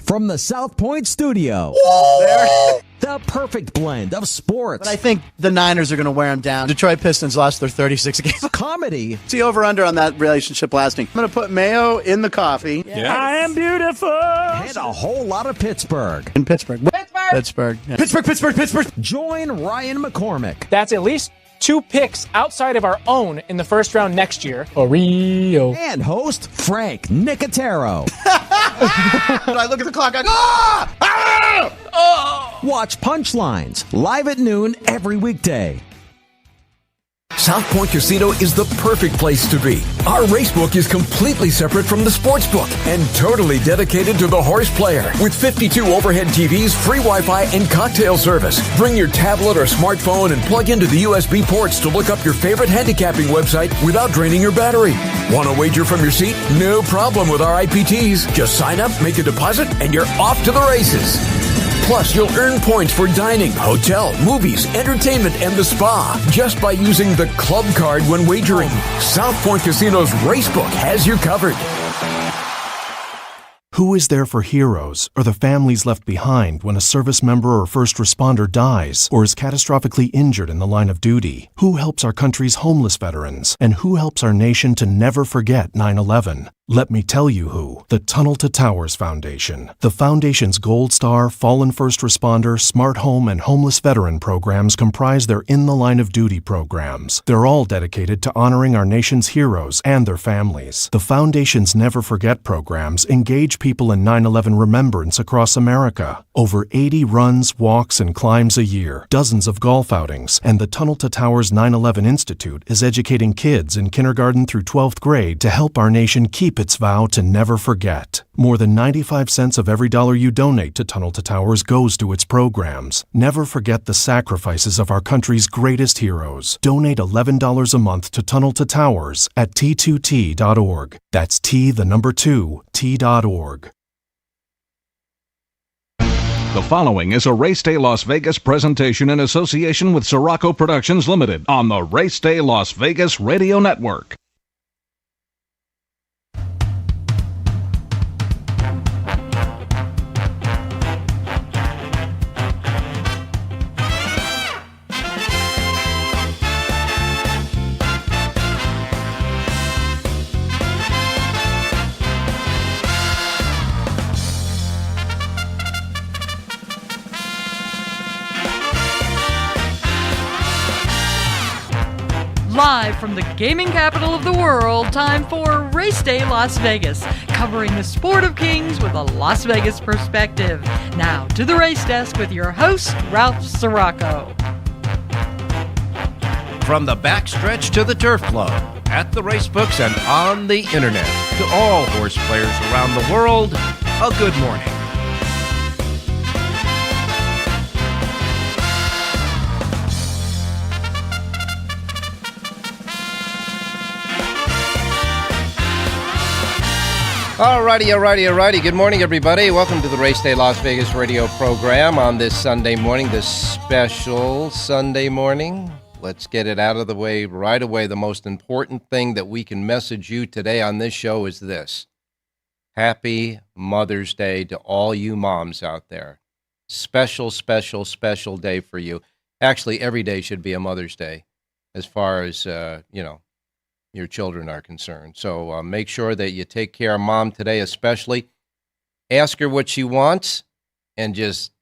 From the South Point studio, the perfect blend of sports. But I think the Niners are going to wear them down. Detroit Pistons lost their 36 games. Comedy. See over-under on that relationship lasting. I'm going to put mayo in the coffee. Yeah. I am beautiful. And a whole lot of Pittsburgh. In Pittsburgh. Pittsburgh. Yeah. Pittsburgh. Join Ryan McCormick. That's at least 2 picks outside of our own in the first round next year. Oreo. And host Frank Nicotero. I look at the clock, I go, ah! Ah! Oh! Watch Punchlines live at noon every weekday. South Point Casino is the perfect place to be. Our racebook is completely separate from the sportsbook and totally dedicated to the horse player. With 52 overhead TVs, free Wi-Fi, and cocktail service. Bring your tablet or smartphone and plug into the USB ports to look up your favorite handicapping website without draining your battery. Want to wager from your seat? No problem with our IPTs. Just sign up, make a deposit, and you're off to the races. Plus, you'll earn points for dining, hotel, movies, entertainment, and the spa just by using the club card when wagering. South Point Casino's Racebook has you covered. Who is there for heroes or the families left behind when a service member or first responder dies or is catastrophically injured in the line of duty? Who helps our country's homeless veterans? And who helps our nation to never forget 9/11? Let me tell you who. The Tunnel to Towers Foundation. The Foundation's Gold Star, Fallen First Responder, Smart Home, and Homeless Veteran programs comprise their In the Line of Duty programs. They're all dedicated to honoring our nation's heroes and their families. The Foundation's Never Forget programs engage people in 9/11 remembrance across America. Over 80 runs, walks, and climbs a year, dozens of golf outings, and the Tunnel to Towers 9/11 Institute is educating kids in kindergarten through 12th grade to help our nation keep its vow to never forget. More than 95 cents of every dollar you donate to Tunnel to Towers goes to its programs. Never forget the sacrifices of our country's greatest heroes. Donate $11 a month to Tunnel to Towers at T2T.org. That's T2T.org. The following is a Race Day Las Vegas presentation in association with Siraco Productions Limited on the Race Day Las Vegas Radio Network. Live from the gaming capital of the world, time for Race Day Las Vegas, covering the sport of kings with a Las Vegas perspective. Now to the race desk with your host, Ralph Siraco. From the backstretch to the turf club, at the racebooks and on the internet, to all horse players around the world, a good morning. Alrighty. Good morning, everybody. Welcome to the Race Day Las Vegas radio program on this Sunday morning, this special Sunday morning. Let's get it out of the way right away. The most important thing that we can message you today on this show is this. Happy Mother's Day to all you moms out there. Special day for you. Actually, every day should be a Mother's Day as far as, your children are concerned. So make sure that you take care of mom today, especially. Ask her what she wants and just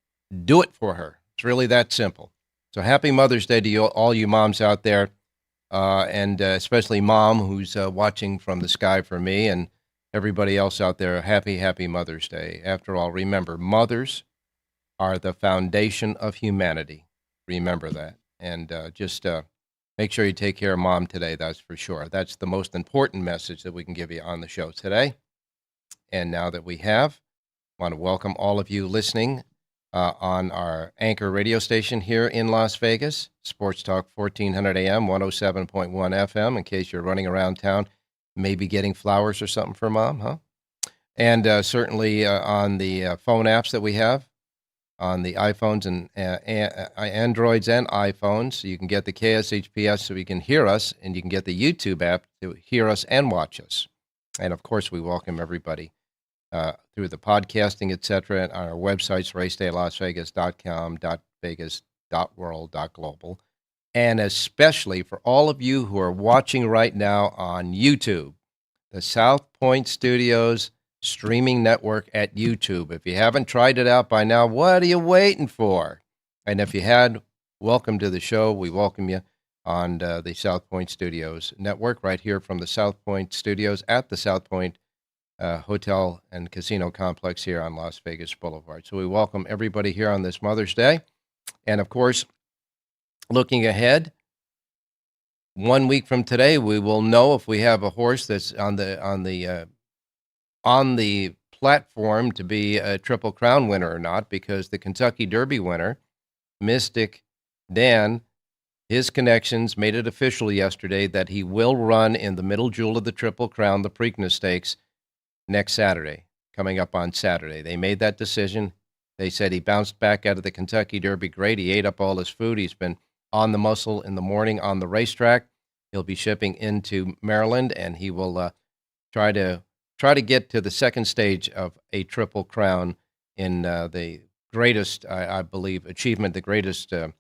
do it for her. It's really that simple. So happy Mother's Day to you, all you moms out there, and especially mom who's watching from the sky for me, and everybody else out there. Happy Mother's Day. After all, remember, mothers are the foundation of humanity. Remember that. And make sure you take care of mom today, that's for sure. That's the most important message that we can give you on the show today. And now that we have, I want to welcome all of you listening on our anchor radio station here in Las Vegas, Sports Talk 1400 AM, 107.1 FM, in case you're running around town, maybe getting flowers or something for mom, huh? And certainly on the phone apps that we have, on the iPhones and Androids and iPhones. So you can get the KSHPS so you can hear us, and you can get the YouTube app to hear us and watch us. And, of course, we welcome everybody through the podcasting, etc. And on our websites, racedaylasvegas.com, .vegas, .world, .global. And especially for all of you who are watching right now on YouTube, the South Point Studios streaming network at YouTube. If you haven't tried it out by now, what are you waiting for? And if you had, welcome to the show. We welcome you on the South Point Studios network right here from the South Point Studios at the South Point Hotel and Casino Complex here on Las Vegas Boulevard. So we welcome everybody here on this Mother's Day. And of course, looking ahead, 1 week from today, we will know if we have a horse that's on the platform to be a Triple Crown winner or not, because the Kentucky Derby winner, Mystic Dan, his connections made it official yesterday that he will run in the middle jewel of the Triple Crown, the Preakness Stakes, next Saturday, coming up on Saturday. They made that decision. They said he bounced back out of the Kentucky Derby great. He ate up all his food. He's been on the muscle in the morning on the racetrack. He'll be shipping into Maryland, and he will try to get to the second stage of a Triple Crown in the greatest, I believe, achievement, the greatest the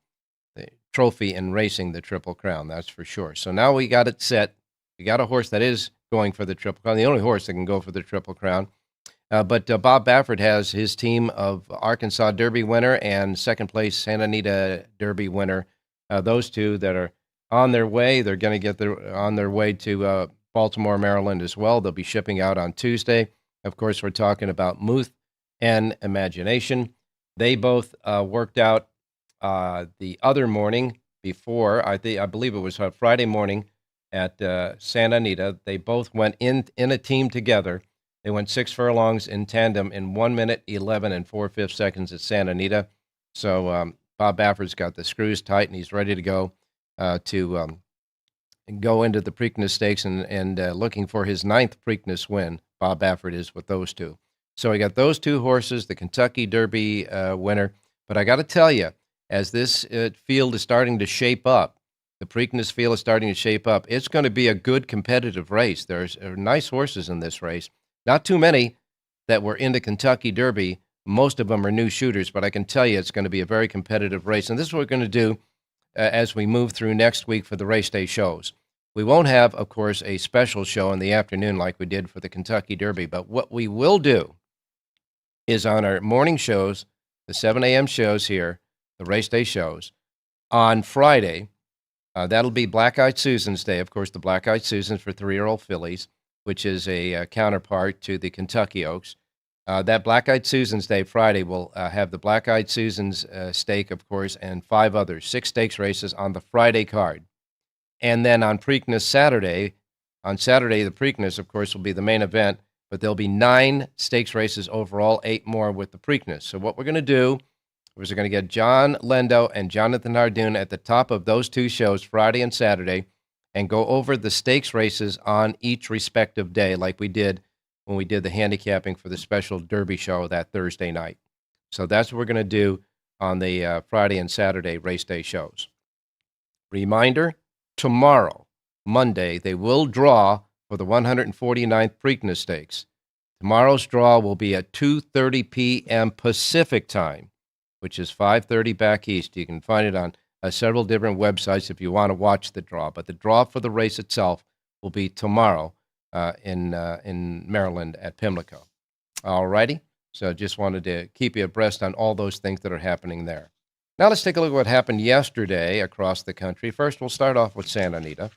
trophy in racing, the Triple Crown, that's for sure. So now we got it set. We got a horse that is going for the Triple Crown, the only horse that can go for the Triple Crown. But Bob Baffert has his team of Arkansas Derby winner and second place Santa Anita Derby winner. Those two that are on their way. They're going to get on their way to Baltimore, Maryland as well. They'll be shipping out on Tuesday. Of course, we're talking about Muth and Imagination. They both worked out the other morning before, I believe it was Friday morning at Santa Anita. They both went in a team together. They went 6 furlongs in tandem in 1 minute, 11 and 4/5 seconds at Santa Anita. So Bob Baffert's got the screws tight, and he's ready to go go into the Preakness Stakes and looking for his 9th Preakness win. Bob Baffert is with those two. So we got those two horses, the Kentucky Derby winner. But I got to tell you, as this field is starting to shape up, the Preakness field is starting to shape up, it's going to be a good competitive race. There's nice horses in this race. Not too many that were in the Kentucky Derby. Most of them are new shooters, but I can tell you it's going to be a very competitive race. And this is what we're going to do as we move through next week for the race day shows. We won't have, of course, a special show in the afternoon like we did for the Kentucky Derby, but what we will do is on our morning shows, the 7 a.m. shows here, the race day shows, on Friday, that'll be Black Eyed Susan's Day, of course, the Black Eyed Susans for 3-year-old fillies, which is a counterpart to the Kentucky Oaks. That Black Eyed Susan's Day, Friday, will have the Black Eyed Susan's stake, of course, and 5 others, 6 stakes races on the Friday card. And then on Preakness Saturday, the Preakness, of course, will be the main event, but there'll be 9 stakes races overall, 8 more with the Preakness. So what we're going to do is we're going to get John Lendo and Jonathan Hardoon at the top of those 2 shows, Friday and Saturday, and go over the stakes races on each respective day, like we did when we did the handicapping for the special Derby show that Thursday night. So that's what we're going to do on the Friday and Saturday race day shows. Reminder, tomorrow, Monday, they will draw for the 149th Preakness Stakes. Tomorrow's draw will be at 2:30 p.m. Pacific time, which is 5:30 back east. You can find it on several different websites if you want to watch the draw. But the draw for the race itself will be tomorrow in Maryland at Pimlico. All righty? So just wanted to keep you abreast on all those things that are happening there. Now let's take a look at what happened yesterday across the country. First, we'll start off with Santa Anita.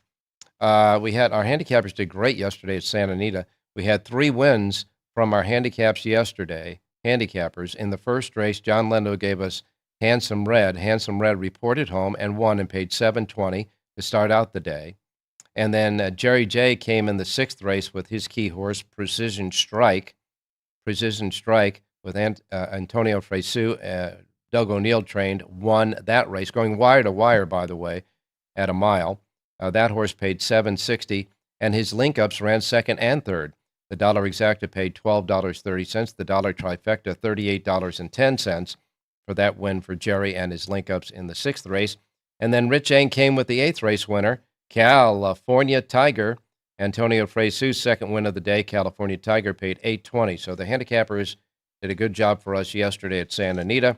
We had our handicappers did great yesterday at Santa Anita. We had 3 wins from our handicaps yesterday, handicappers. In the first race, John Lendo gave us Handsome Red. Handsome Red reported home and won and paid $7.20 to start out the day. And then Jerry J came in the 6th race with his key horse, Precision Strike. Precision Strike with Antonio Fresu, Doug O'Neill trained, won that race, going wire to wire, by the way, at a mile. That horse paid $7.60, and his link-ups ran 2nd and 3rd. The dollar exacta paid $12.30. The dollar trifecta, $38.10 for that win for Jerry and his link-ups in the 6th race. And then Rich Eng came with the 8th race winner, California Tiger. Antonio Fresu's second win of the day, California Tiger, paid $8.20. So the handicappers did a good job for us yesterday at Santa Anita.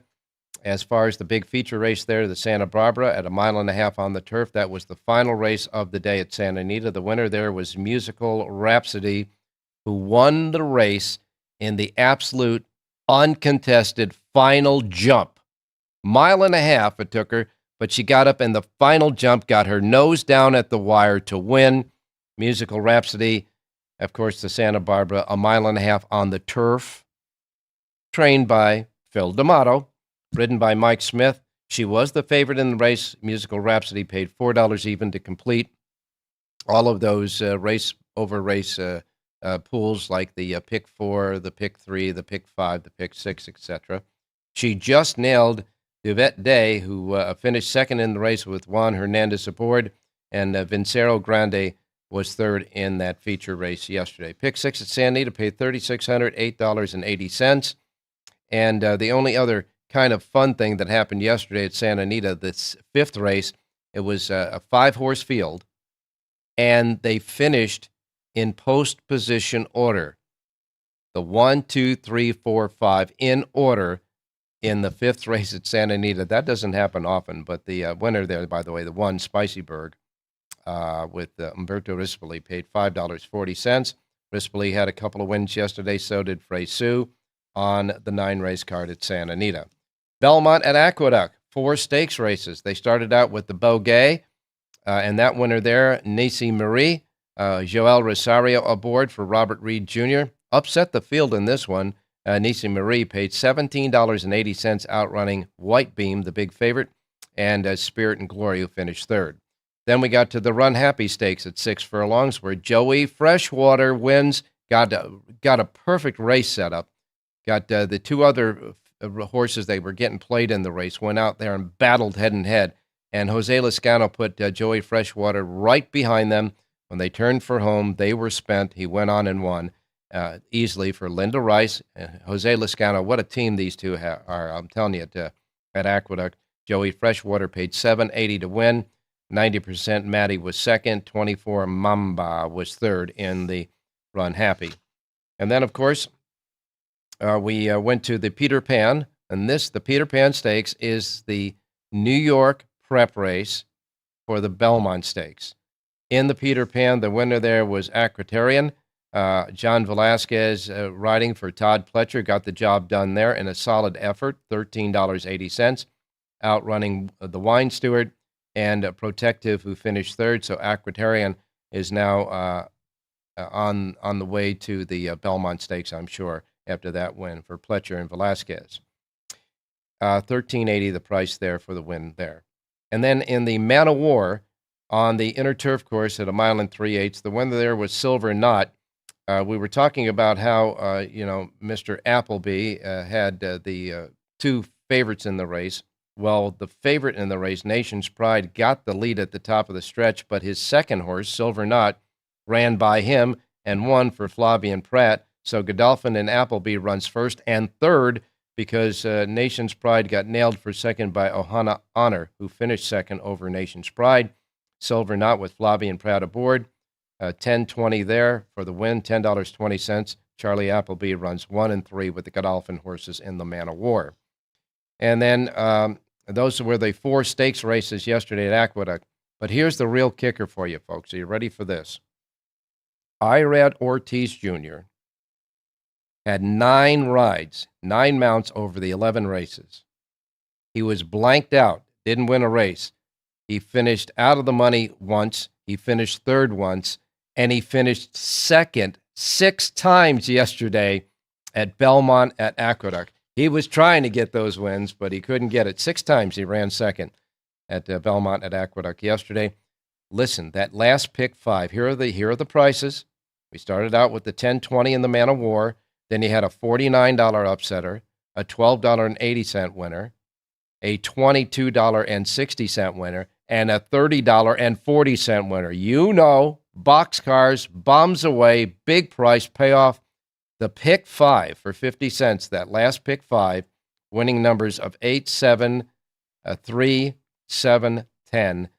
As far as the big feature race there, the Santa Barbara at 1.5 miles on the turf, that was the final race of the day at Santa Anita. The winner there was Musical Rhapsody, who won the race in the absolute uncontested final jump. 1.5 miles it took her, but she got up in the final jump, got her nose down at the wire to win. Musical Rhapsody, of course, the Santa Barbara, 1.5 miles on the turf, trained by Phil D'Amato, ridden by Mike Smith. She was the favorite in the race. Musical Rhapsody paid $4 even to complete all of those race pools, like the pick 4, the pick 3, the pick 5, the pick 6, etc. She just nailed Duvette Day, who finished second in the race with Juan Hernandez aboard, and Vincero Grande was third in that feature race yesterday. Pick 6 at Santa Anita paid $3,600, $8.80. And the only other kind of fun thing that happened yesterday at Santa Anita, this fifth race, it was a 5-horse field, and they finished in post position order. The 1, 2, 3, 4, 5 in order in the fifth race at Santa Anita. That doesn't happen often, but the winner there, by the way, the one, Spicyberg, with Umberto Rispoli, paid $5.40. Rispoli had a couple of wins yesterday, so did Fresu on the 9-race card at Santa Anita. Belmont at Aqueduct, 4 stakes races. They started out with the Beaugay, and that winner there, Nisi Marie, Joel Rosario aboard for Robert Reed Jr. Upset the field in this one. Nisi Marie paid $17.80 outrunning White Beam, the big favorite, and Spirit and Glory, who finished third. Then we got to the Run Happy Stakes at 6 furlongs, where Joey Freshwater wins, got a perfect race setup. Got the 2 other horses they were getting played in the race, went out there and battled head and head. And Jose Lezcano put Joey Freshwater right behind them. When they turned for home, they were spent. He went on and won easily for Linda Rice. Jose Lezcano, what a team these two are. I'm telling you, at Aqueduct. Joey Freshwater paid $7.80 to win. 90% Maddie was second. 24 Mamba was third in the Run Happy. And then, of course, we went to the Peter Pan, and the Peter Pan Stakes is the New York prep race for the Belmont Stakes. In the Peter Pan, the winner there was Aquitarian. John Velasquez riding for Todd Pletcher got the job done there in a solid effort, $13.80, outrunning the Wine Steward and Protective, who finished third. So Aquitarian is now on the way to the Belmont Stakes, I'm sure, after that win for Pletcher and Velasquez. $13.80 the price there for the win there. And then in the Man of War, on the inner turf course at 1 3/8, the winner there was Silver Knot. We were talking about how, Mr. Appleby had the 2 favorites in the race. Well, the favorite in the race, Nation's Pride, got the lead at the top of the stretch, but his second horse, Silver Knot, ran by him and won for Flavien Prat. So Godolphin and Appleby runs first and third because Nation's Pride got nailed for second by Ohana Honor, who finished second over Nation's Pride. Silver Knot with Flavien Prat aboard. $10.20 there for the win, $10.20. Charlie Appleby runs 1 and 3 with the Godolphin horses in the Man of War. And then those were the 4 stakes races yesterday at Aqueduct. But here's the real kicker for you, folks. Are you ready for this? Irad Ortiz Jr. had 9 rides, 9 mounts over the 11 races. He was blanked out, didn't win a race. He finished out of the money once. He finished third once. And he finished second 6 times yesterday at Belmont at Aqueduct. He was trying to get those wins, but he couldn't get it. 6 times he ran second at Belmont at Aqueduct yesterday. Listen, that last pick 5, here are the prices. We started out with the $10.20 in the Man of War. Then you had a $49 upsetter, a $12.80 winner, a $22.60 winner, and a $30.40 winner. You know, boxcars, bombs away, big price payoff. The pick 5 for 50 cents, that last pick 5, winning numbers of 8, 7, 3, 7, 10,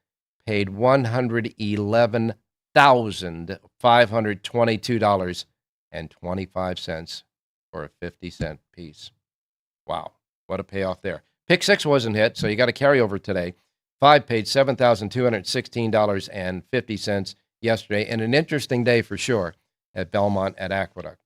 paid $111. $1,522.25 for a 50-cent piece. Wow, what a payoff there. Pick 6 wasn't hit, so you got a carryover today. 5 paid $7,216.50 yesterday, and an interesting day for sure at Belmont at Aqueduct.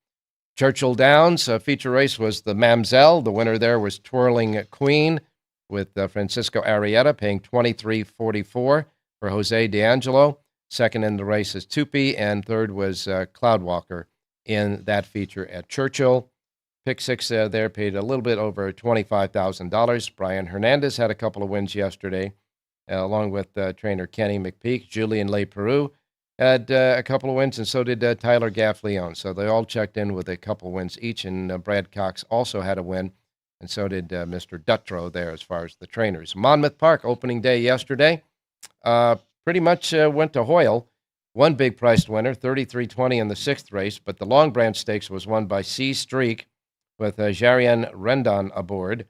Churchill Downs feature race was the Mamzelle. The winner there was Twirling Queen with Francisco Arrieta paying $23.44 for Jose D'Angelo. Second in the race is Tupi, and third was Cloudwalker in that feature at Churchill. Pick 6 there paid a little bit over $25,000. Brian Hernandez had a couple of wins yesterday, along with trainer Kenny McPeak. Julian Leperoux had a couple of wins, and so did Tyler Gaffleone. So they all checked in with a couple of wins each, and Brad Cox also had a win, and so did Mr. Dutrow there as far as the trainers. Monmouth Park opening day yesterday pretty much went to Hoyle. One big priced winner, $33.20 in the 6th race, but the Long Branch Stakes was won by C Streak with Jarian Rendon aboard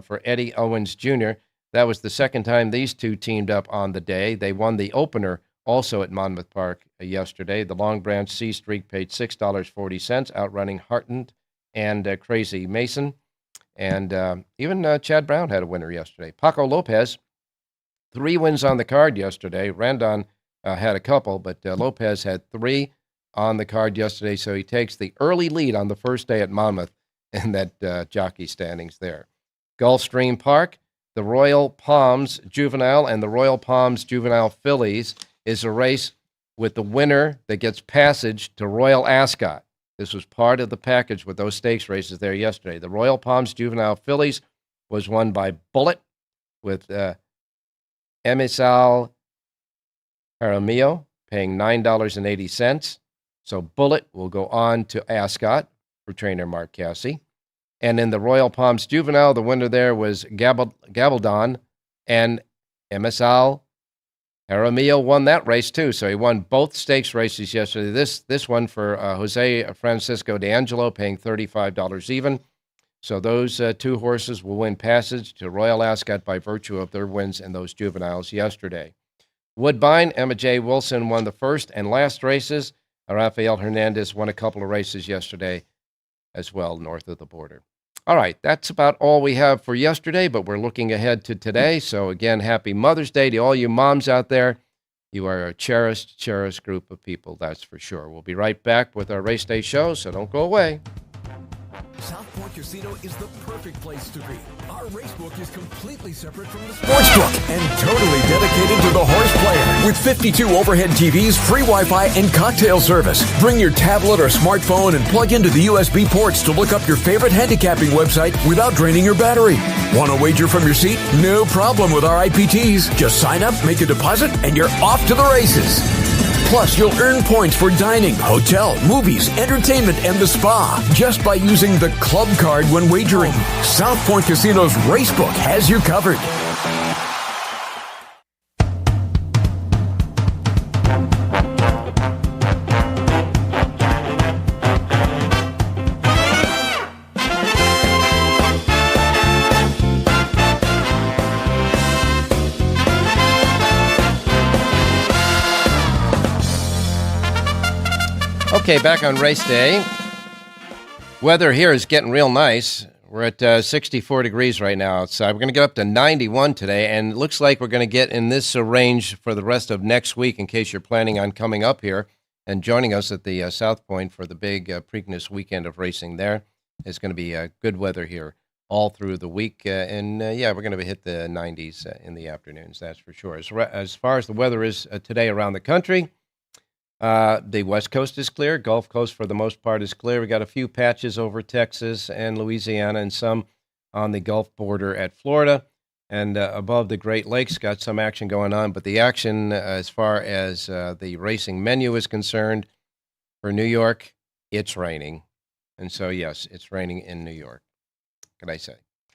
for Eddie Owens Jr. That was the second time these two teamed up on the day. They won the opener also at Monmouth Park yesterday. The Long Branch C Streak paid $6.40, outrunning Heartened and Crazy Mason. And even Chad Brown had a winner yesterday. Paco Lopez, 3 wins on the card yesterday. Rendon had a couple, but Lopez had 3 on the card yesterday, so he takes the early lead on the first day at Monmouth in that jockey standings there. Gulfstream Park, the Royal Palms Juvenile and the Royal Palms Juvenile Fillies is a race with the winner that gets passage to Royal Ascot. This was part of the package with those stakes races there yesterday. The Royal Palms Juvenile Fillies was won by Bullet with Emisal Jaramillo paying $9.80. So Bullet will go on to Ascot for trainer Mark Casse. And in the Royal Palms Juvenile, the winner there was Gabaldon, and Emisal Jaramillo won that race too. So he won both stakes races yesterday. This one for Jose Francisco D'Angelo paying $35 even. So those 2 horses will win passage to Royal Ascot by virtue of their wins in those juveniles yesterday. Woodbine, Emma J. Wilson won the first and last races. Rafael Hernandez won a couple of races yesterday as well, north of the border. All right, that's about all we have for yesterday, but we're looking ahead to today. So again, happy Mother's Day to all you moms out there. You are a cherished, cherished group of people, that's for sure. We'll be right back with our Race Day show, so don't go away. South Point Casino is the perfect place to be. Our racebook is completely separate from the sportsbook and totally dedicated to the horse player. With 52 overhead TVs, free Wi-Fi, and cocktail service. Bring your tablet or smartphone and plug into the USB ports to look up your favorite handicapping website without draining your battery. Want to wager from your seat? No problem with our IPTs. Just sign up, make a deposit, and you're off to the races. Plus, you'll earn points for dining, hotel, movies, entertainment, and the spa just by using the club card when wagering. South Point Casino's Racebook has you covered. Okay, back on race day. Weather here is getting real nice. We're at 64 degrees right now outside. We're going to get up to 91 today, and it looks like we're going to get in this range for the rest of next week in case you're planning on coming up here and joining us at the South Point for the big Preakness weekend of racing there. It's going to be good weather here all through the week, and we're going to hit the 90s in the afternoons, that's for sure. As far as the weather is today around the country, the West Coast is clear. Gulf Coast, for the most part, is clear. We got a few patches over Texas and Louisiana and some on the Gulf border at Florida. And above the Great Lakes, got some action going on. But the action, as far as the racing menu is concerned, for New York, it's raining. And so, yes, it's raining in New York. What can I say?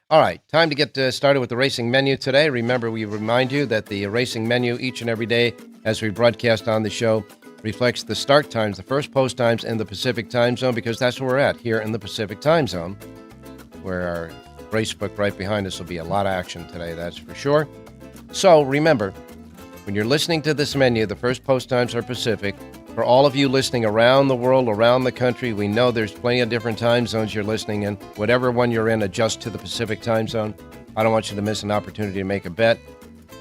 All right, time to get started with the racing menu today. Remember, we remind you that the racing menu each and every day as we broadcast on the show reflects the start times, the first post times in the Pacific time zone, because that's where we're at, here in the Pacific time zone, where our race book right behind us will be a lot of action today, that's for sure. So remember, When you're listening to this menu, the first post times are Pacific. For all of you listening around the world, around the country, we know there's plenty of different time zones you're listening in. Whatever one you're in, adjust to the Pacific time zone. I don't want you to miss an opportunity to make a bet.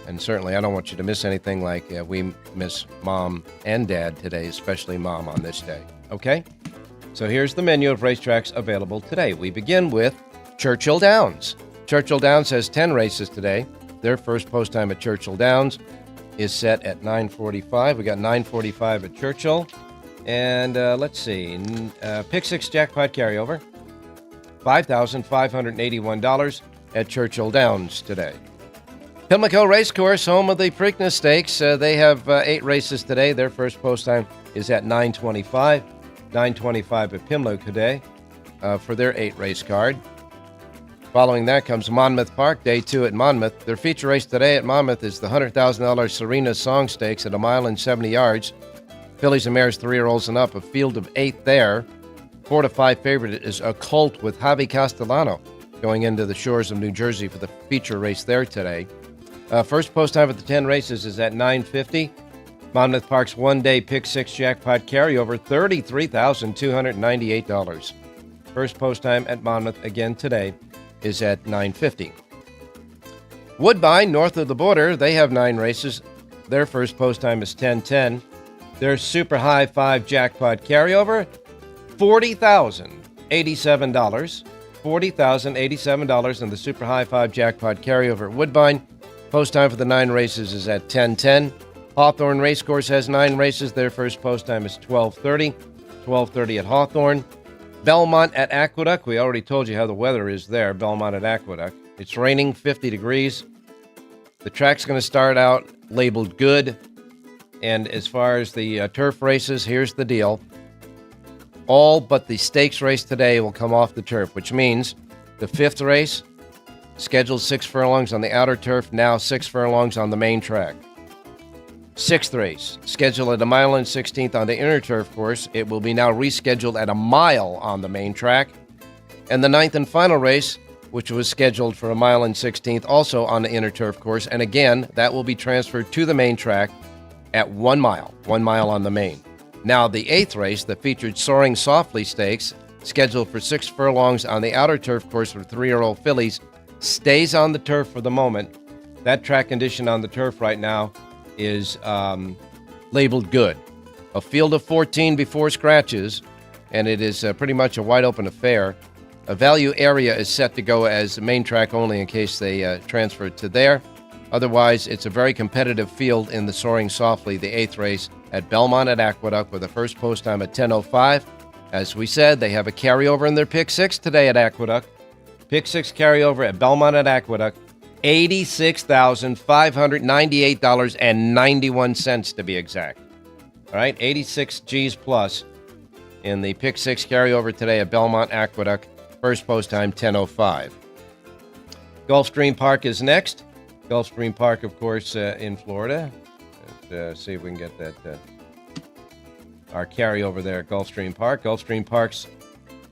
And certainly I don't want you to miss anything like we miss Mom and Dad today, especially Mom on this day. Okay? So here's the menu of racetracks available today. We begin with Churchill Downs. Churchill Downs has 10 races today. Their first post time at Churchill Downs is set at 9:45. We got 9:45 at Churchill. And let's see. Pick 6 jackpot carryover. $5,581 at Churchill Downs today. Pimlico Racecourse, home of the Preakness Stakes. They have 8 races today. Their first post time is at 9:25. 9:25 at Pimlico today for their 8 race card. Following that comes Monmouth Park, day 2 at Monmouth. Their feature race today at Monmouth is the $100,000 Serena Song Stakes at 1 mile and 70 yards. Fillies and mares 3-year-olds and up, a field of 8 there. 4 to 5 favorite is A Colt with Javi Castellano going into the shores of New Jersey for the feature race there today. First post time at the 10 races is at 9:50. Monmouth Park's one-day Pick 6 jackpot carryover, $33,298. First post time at Monmouth again today is at 9:50. Woodbine, north of the border, they have 9 races. Their first post time is 10:10. Their super high 5 jackpot carryover, $40,087. $40,087 in the super high 5 jackpot carryover at Woodbine. Post time for the 9 races is at 10:10. Hawthorne Racecourse has 9 races. Their first post time is 12:30. 12:30 at Hawthorne. Belmont at Aqueduct. We already told you how the weather is there. Belmont at Aqueduct. It's raining, 50 degrees. The track's going to start out labeled good. And as far as the turf races, here's the deal. All but the stakes race today will come off the turf, which means the 5th race, scheduled 6 furlongs on the outer turf, now 6 furlongs on the main track. 6th race, scheduled at 1 mile and 16th on the inner turf course. It will be now rescheduled at 1 mile on the main track. And the 9th and final race, which was scheduled for 1 mile and 16th, also on the inner turf course. And again, that will be transferred to the main track at 1 mile on the main. Now, the 8th race, the featured Soaring Softly Stakes, scheduled for 6 furlongs on the outer turf course for 3-year-old fillies, stays on the turf for the moment. That track condition on the turf right now is labeled good. A field of 14 before scratches, and it is pretty much a wide open affair. A value area is set to go as main track only in case they transfer it to there. Otherwise, it's a very competitive field in the Soaring Softly, the 8th race at Belmont at Aqueduct with the first post time at 10:05. As we said, they have a carryover in their Pick 6 today at Aqueduct. Pick 6 carryover at Belmont at Aqueduct, $86,598.91 to be exact. All right, 86 G's plus in the Pick 6 carryover today at Belmont Aqueduct. First post time 10:05. Gulfstream Park is next. Gulfstream Park, of course, in Florida. Let's see if we can get that our carryover there at Gulfstream Park. Gulfstream Park's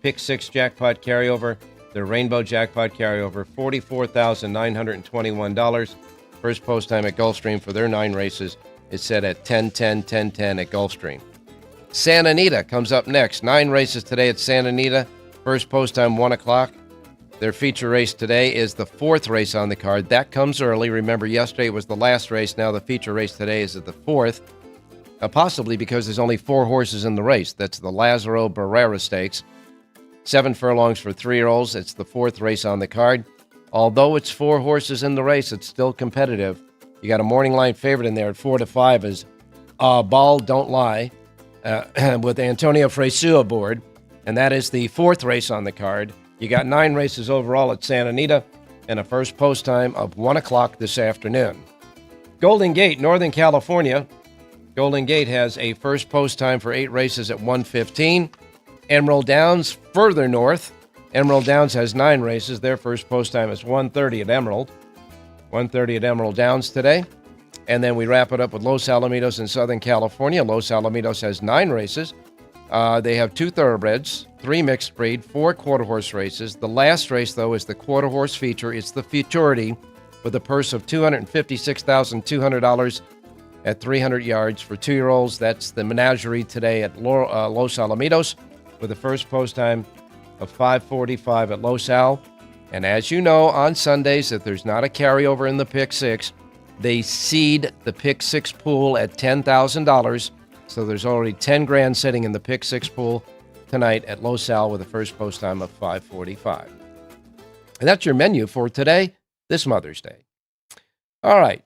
Pick 6 jackpot carryover. Their Rainbow Jackpot carryover, $44,921. First post time at Gulfstream for their 9 races is set at 10:10 at Gulfstream. Santa Anita comes up next. 9 races today at Santa Anita. First post time 1 o'clock. Their feature race today is the 4th race on the card. That comes early. Remember, yesterday was the last race. Now the feature race today is at the 4th. Possibly because there's only 4 horses in the race. That's the Lazaro Barrera Stakes. 7 furlongs for 3-year-olds. It's the 4th race on the card. Although it's 4 horses in the race, it's still competitive. You got a morning line favorite in there at 4 to 5 is Ball Don't Lie with Antonio Fresu aboard. And that is the 4th race on the card. You got 9 races overall at Santa Anita and a first post time of 1 o'clock this afternoon. Golden Gate, Northern California. Golden Gate has a first post time for 8 races at 1:15. Emerald Downs, further north. Emerald Downs has 9 races. Their first post time is 1:30 at Emerald. 1:30 at Emerald Downs today. And then we wrap it up with Los Alamitos in Southern California. Los Alamitos has 9 races. They have 2 thoroughbreds, 3 mixed breed, 4 quarter horse races. The last race, though, is the quarter horse feature. It's the Futurity with a purse of $256,200. at 300 yards for 2-year-olds. That's the menagerie today at Los Alamitos with the first post time of 5:45 at Los Al. And as you know, on Sundays, if there's not a carryover in the Pick Six, they seed the Pick Six pool at $10,000. So there's already 10 grand sitting in the Pick Six pool tonight at Los Al with the first post time of 5:45. And that's your menu for today, this Mother's Day. All right.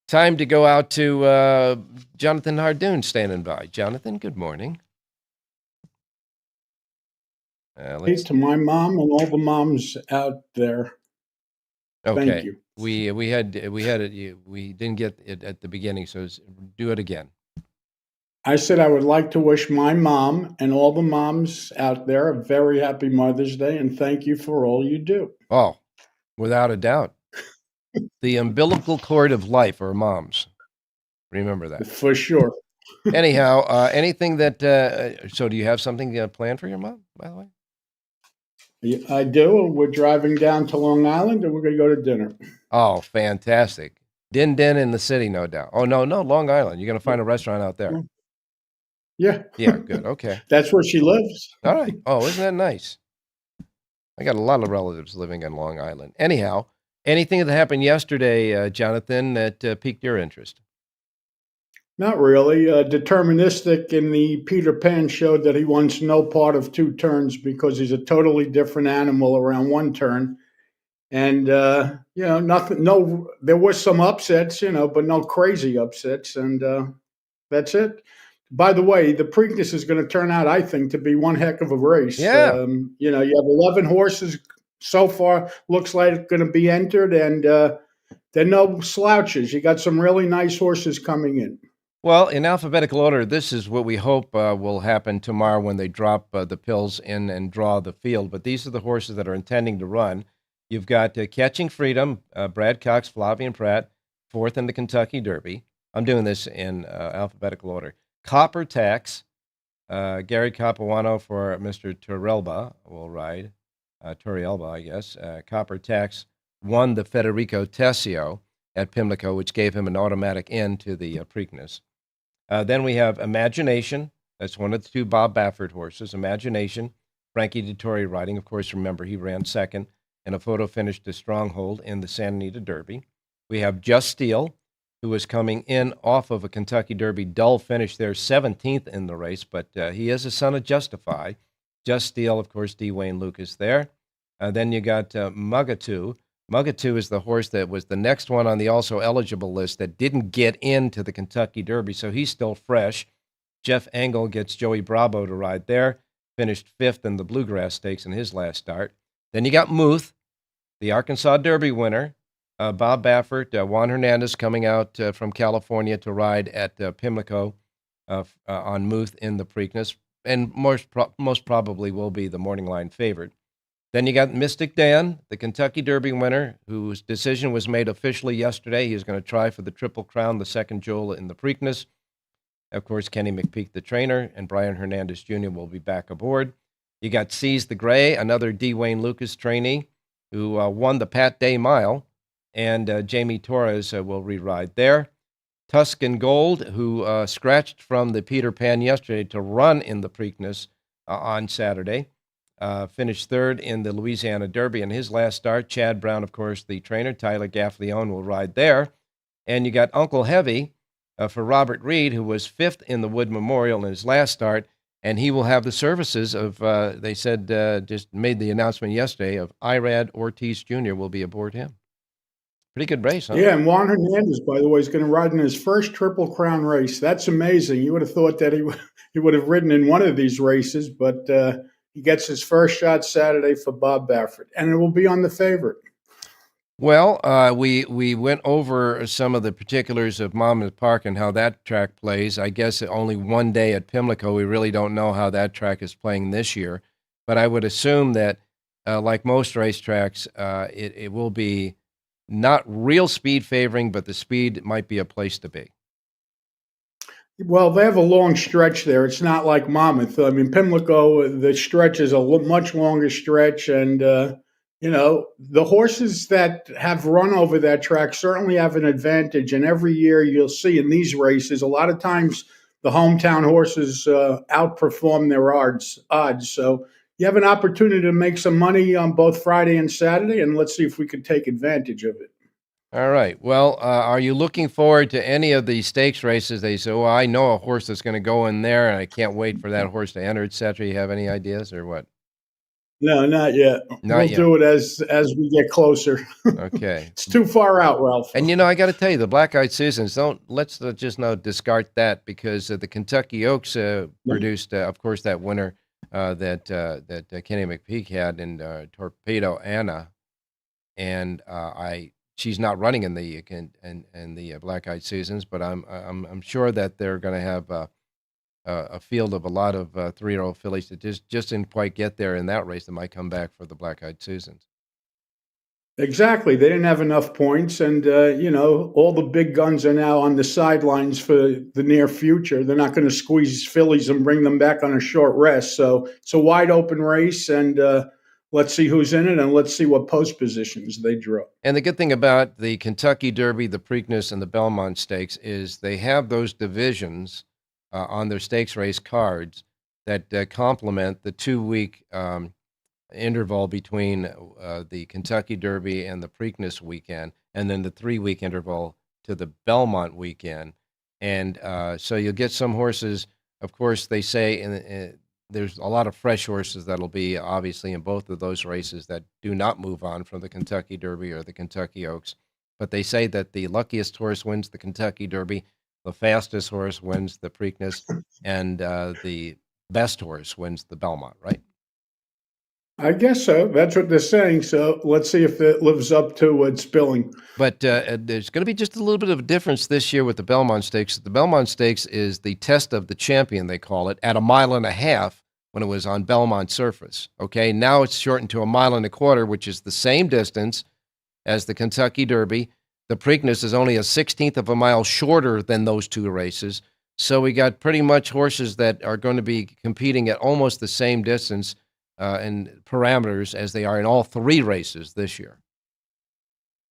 Time to go out to Jonathan Hardoon standing by. Jonathan, good morning. To my mom and all the moms out there. Okay. Thank you. We didn't get it at the beginning, so do it again. I said I would like to wish my mom and all the moms out there a very happy Mother's Day, and thank you for all you do. Oh, without a doubt. The umbilical cord of life are moms. Remember that. For sure. Anyhow, anything that, so do you have something planned for your mom, by the way? I do. We're driving down to Long Island, and we're going to go to dinner. Oh, fantastic. Din in the city, no doubt. Oh, no, Long Island. You're going to find a restaurant out there. Yeah. Yeah, good. Okay. That's where she lives. All right. Oh, isn't that nice? I got a lot of relatives living in Long Island. Anyhow, anything that happened yesterday, Jonathan, that piqued your interest? Not really. Deterministic in the Peter Pan showed that he wants no part of two turns because he's a totally different animal around one turn. And, nothing, there were some upsets, but no crazy upsets. And that's it. By the way, the Preakness is going to turn out, I think, to be one heck of a race. Yeah. You have 11 horses so far, looks like going to be entered, and there are no slouches. You got some really nice horses coming in. Well, in alphabetical order, this is what we hope will happen tomorrow when they drop the pills in and draw the field. But these are the horses that are intending to run. You've got Catching Freedom, Brad Cox, Flavian Pratt, fourth in the Kentucky Derby. I'm doing this in alphabetical order. Copper Tax, Gary Capuano for Mr. Turrielba will ride. Turrielba, I guess. Copper Tax won the Federico Tessio at Pimlico, which gave him an automatic end to the Preakness. Then we have Imagination. That's one of the two Bob Baffert horses. Imagination, Frankie Dettori riding. Of course, remember, he ran second and a photo finished a stronghold in the Santa Anita Derby. We have Just Steel, who is coming in off of a Kentucky Derby dull finish there, 17th in the race, but he is a son of Justify. Just Steel, of course, D. Wayne Lucas there. Then you got Mugatu. Mugatu is the horse that was the next one on the also eligible list that didn't get into the Kentucky Derby, so he's still fresh. Jeff Engel gets Joey Bravo to ride there, finished fifth in the Bluegrass Stakes in his last start. Then you got Muth, the Arkansas Derby winner. Bob Baffert, Juan Hernandez coming out from California to ride at Pimlico on Muth in the Preakness, and most probably will be the morning line favorite. Then you got Mystic Dan, the Kentucky Derby winner, whose decision was made officially yesterday. He's going to try for the Triple Crown, the second jewel in the Preakness. Of course, Kenny McPeak, the trainer, and Brian Hernandez Jr. will be back aboard. You got Seize the Gray, another D. Wayne Lucas trainee, who won the Pat Day Mile, and Jamie Torres will re-ride there. Tuscan Gold, who scratched from the Peter Pan yesterday to run in the Preakness on Saturday. Finished third in the Louisiana Derby in his last start. Chad Brown, of course, the trainer. Tyler Gaffleone will ride there. And you got Uncle Heavy for Robert Reed, who was fifth in the Wood Memorial in his last start. And he will have the services of, they said, just made the announcement yesterday, of Irad Ortiz Jr. will be aboard him. Pretty good race, huh? Yeah, and Juan Hernandez, by the way, is going to ride in his first Triple Crown race. That's amazing. You would have thought that he would have ridden in one of these races, but he gets his first shot Saturday for Bob Baffert, and it will be on the favorite. Well, we went over some of the particulars of Monmouth Park and how that track plays. I guess only one day at Pimlico. We really don't know how that track is playing this year. But I would assume that, like most racetracks, it will be not real speed favoring, but the speed might be a place to be. Well, they have a long stretch there. It's not like Monmouth. I mean, Pimlico, the stretch is a much longer stretch, and the horses that have run over that track certainly have an advantage. And every year you'll see in these races, a lot of times the hometown horses outperform their odds. So you have an opportunity to make some money on both Friday and Saturday, and let's see if we can take advantage of it. All right. Well, are you looking forward to any of the stakes races? They say, well, I know a horse that's going to go in there, and I can't wait for that horse to enter, et cetera. You have any ideas or what? No, not yet. We'll do it as we get closer. Okay. It's too far out, Ralph. And, I got to tell you, the Black-Eyed Susans, let's just now discard that, because the Kentucky Oaks produced, of course, that winner that Kenny McPeak had in Torpedo Anna. And she's not running in the Black-Eyed Susans, but I'm sure that they're going to have a field of a lot of 3-year-old fillies that just didn't quite get there in that race that might come back for the Black-Eyed Susans. Exactly. They didn't have enough points, and all the big guns are now on the sidelines for the near future. They're not going to squeeze fillies and bring them back on a short rest. So it's a wide open race, and let's see who's in it, and let's see what post positions they draw. And the good thing about the Kentucky Derby, the Preakness, and the Belmont Stakes is they have those divisions on their stakes race cards that complement the 2-week interval between the Kentucky Derby and the Preakness weekend, and then the 3-week interval to the Belmont weekend. And so you'll get some horses, of course, they say there's a lot of fresh horses that'll be obviously in both of those races that do not move on from the Kentucky Derby or the Kentucky Oaks. But they say that the luckiest horse wins the Kentucky Derby, the fastest horse wins the Preakness, and the best horse wins the Belmont, right? I guess so. That's what they're saying. So let's see if it lives up to what's billing. But there's going to be just a little bit of a difference this year with the Belmont Stakes. The Belmont Stakes is the test of the champion, they call it, at 1.5 miles when it was on Belmont surface. Okay, now it's shortened to 1.25 miles, which is the same distance as the Kentucky Derby. The Preakness is only a 1/16 of a mile shorter than those two races. So we got pretty much horses that are going to be competing at almost the same distance and parameters as they are in all 3 races this year.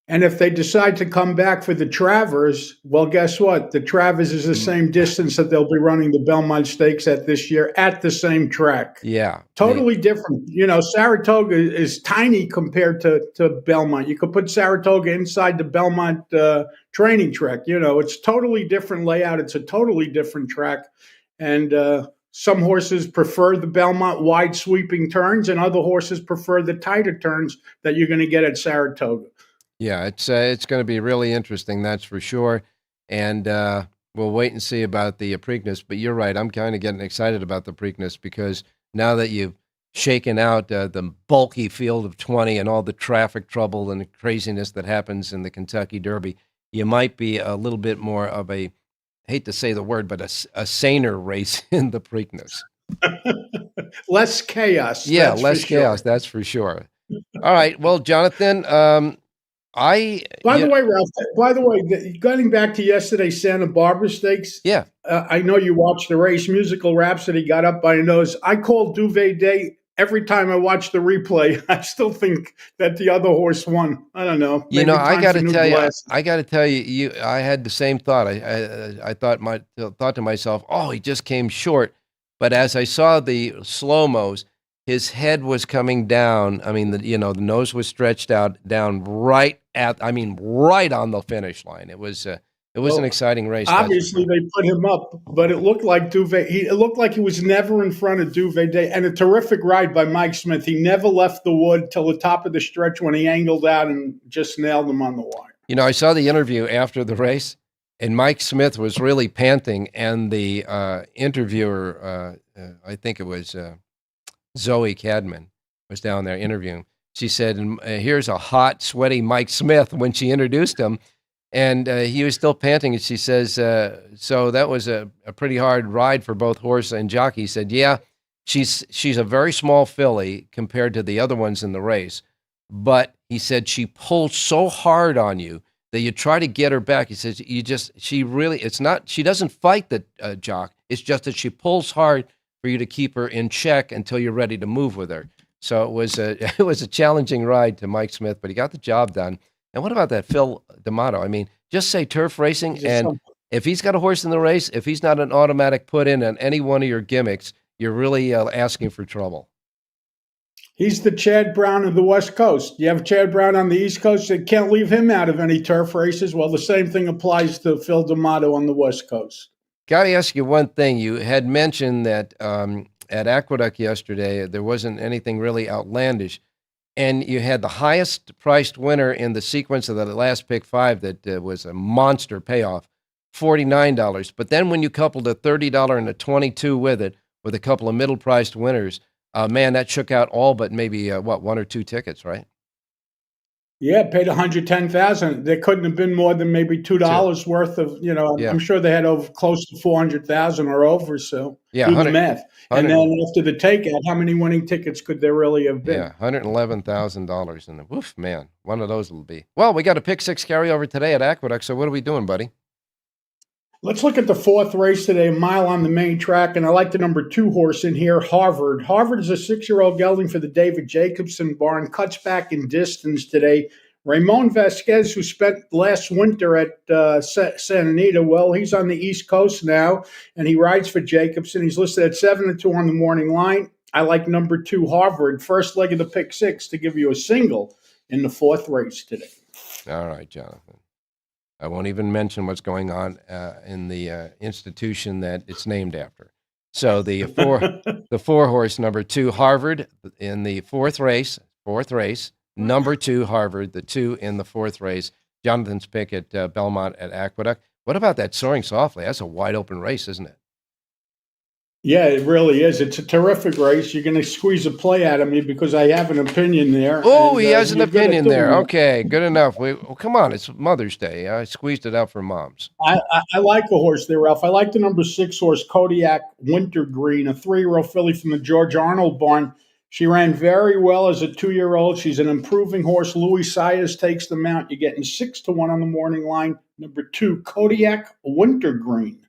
And if they decide to come back for the Travers, well, guess what? The Travers is the same distance that they'll be running the Belmont Stakes at this year at the same track. Yeah. Totally different. Saratoga is tiny compared to Belmont. You could put Saratoga inside the Belmont training track. It's totally different layout. It's a totally different track. And some horses prefer the Belmont wide sweeping turns, and other horses prefer the tighter turns that you're going to get at Saratoga. Yeah, it's going to be really interesting, that's for sure. And we'll wait and see about the Preakness. But you're right, I'm kind of getting excited about the Preakness because now that you've shaken out the bulky field of 20 and all the traffic trouble and the craziness that happens in the Kentucky Derby, you might be a little bit more of a, hate to say the word, but a saner race in the Preakness. Less chaos. Yeah, less chaos, that's for sure. All right, well, Jonathan, By the way, Ralph, getting back to yesterday's Santa Barbara Stakes, yeah, I know you watched the race. Musical Rhapsody got up by a nose. I called Duvet Day every time I watch the replay. I still think that the other horse won. I don't know. I got to tell you, I had the same thought. I thought to myself, oh, he just came short. But as I saw the slow-mos, his head was coming down. I mean, the nose was stretched out down right on the finish line. It was an exciting race. Obviously, they put him up, but it looked like it looked like he was never in front of Duvet Day, and a terrific ride by Mike Smith. He never left the wood till the top of the stretch when he angled out and just nailed him on the wire. I saw the interview after the race, and Mike Smith was really panting, and the interviewer, I think it was Zoe Cadman, was down there interviewing. She said, here's a hot, sweaty Mike Smith when she introduced him. And he was still panting. And she says, so that was a pretty hard ride for both horse and jockey. He said, yeah, she's a very small filly compared to the other ones in the race. But he said, she pulls so hard on you that you try to get her back. He says, she doesn't fight the jock. It's just that she pulls hard for you to keep her in check until you're ready to move with her. So it was a challenging ride to Mike Smith, but he got the job done. And what about that Phil D'Amato? I mean, just say turf racing, and if he's got a horse in the race, if he's not an automatic put in on any one of your gimmicks, you're really asking for trouble. He's the Chad Brown of the West Coast. You have Chad Brown on the East Coast. They can't leave him out of any turf races. Well, the same thing applies to Phil D'Amato on the West Coast. Got to ask you one thing. You had mentioned that at Aqueduct yesterday, there wasn't anything really outlandish. And you had the highest priced winner in the sequence of the last pick 5 that was a monster payoff, $49. But then when you coupled a $30 and a $22 with it, with a couple of middle priced winners, man, that shook out all but maybe, 1 or 2 tickets, right? Yeah, paid $110,000. There couldn't have been more than maybe $2 worth of, I'm sure they had close to $400,000 or over. So do the math. And then after the takeout, how many winning tickets could there really have been? Yeah, $111,000. And woof, man, one of those will be. Well, we got a pick 6 carryover today at Aqueduct. So what are we doing, buddy? Let's look at the 4th race today, a mile on the main track, and I like the number 2 horse in here, Harvard. Harvard is a 6-year-old gelding for the David Jacobson barn, cuts back in distance today. Ramon Vasquez, who spent last winter at Santa Anita, well, he's on the East Coast now, and he rides for Jacobson. He's listed at 7-2 on the morning line. I like number 2, Harvard, first leg of the pick 6 to give you a single in the 4th race today. All right, Jonathan. I won't even mention what's going on in the institution that it's named after. So the 4 horse, number 2, Harvard, in the 4th race, number 2, Harvard, the 2 in the 4th race. Jonathan's pick at Belmont at Aqueduct. What about that Soaring Softly? That's a wide open race, isn't it? Yeah, it really is. It's a terrific race. You're going to squeeze a play out of me because I have an opinion there. Oh, he has an opinion there. Okay, good enough. Come on, it's Mother's Day. I squeezed it out for moms. I like a horse there, Ralph. I like the number 6 horse, Kodiak Wintergreen, a 3-year-old filly from the George Arnold barn. She ran very well as a 2-year-old. She's an improving horse. Louis Sayers takes the mount. You're getting 6-1 on the morning line. Number 2, Kodiak Wintergreen,